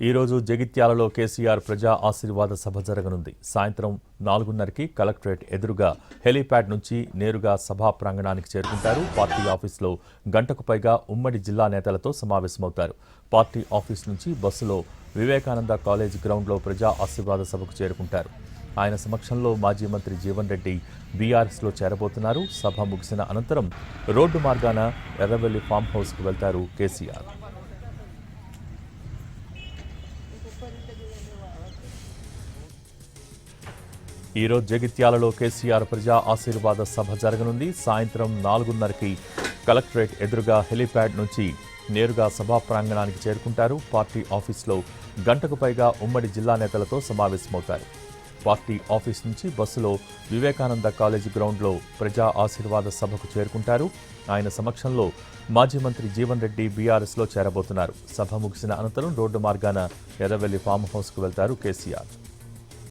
ఈరోజు జగిత్యాలలో కేసీఆర్ ప్రజా ఆశీర్వాద సభ జరగనుంది. సాయంత్రం 4:30కి కలెక్టరేట్ ఎదురుగా హెలీప్యాడ్ నుంచి నేరుగా సభా ప్రాంగణానికి చేరుకుంటారు. పార్టీ ఆఫీసులో గంటకు పైగా ఉమ్మడి జిల్లా నేతలతో సమావేశమవుతారు. పార్టీ ఆఫీస్ నుంచి బస్సులో వివేకానంద కాలేజ్ గ్రౌండ్లో ప్రజా ఆశీర్వాద సభకు చేరుకుంటారు. ఆయన సమక్షంలో మాజీ మంత్రి జీవన్ రెడ్డి బీఆర్ఎస్లో చేరబోతున్నారు. సభ ముగిసిన అనంతరం రోడ్డు మార్గాన ఎర్రవెల్లి ఫామ్ హౌస్కు వెళ్తారు కేసీఆర్. ఈరోజు జగిత్యాలలో కేసీఆర్ ప్రజా ఆశీర్వాద సభ జరగనుంది. సాయంత్రం 4:30కి కలెక్టరేట్ ఎదురుగా హెలీప్యాడ్ నుంచి నేరుగా సభా ప్రాంగణానికి చేరుకుంటారు. పార్టీ ఆఫీసులో గంటకు పైగా ఉమ్మడి జిల్లా నేతలతో సమావేశమవుతారు. పార్టీ ఆఫీస్ నుంచి బస్సులో వివేకానంద కాలేజీ గ్రౌండ్లో ప్రజా ఆశీర్వాద సభకు చేరుకుంటారు. ఆయన సమక్షంలో మాజీ మంత్రి జీవన్ రెడ్డి బీఆర్ఎస్లో చేరబోతున్నారు. సభ ముగిసిన అనంతరం రోడ్డు మార్గాన ఎర్రవెల్లి ఫామ్ హౌస్కు వెళ్తారు కేసీఆర్.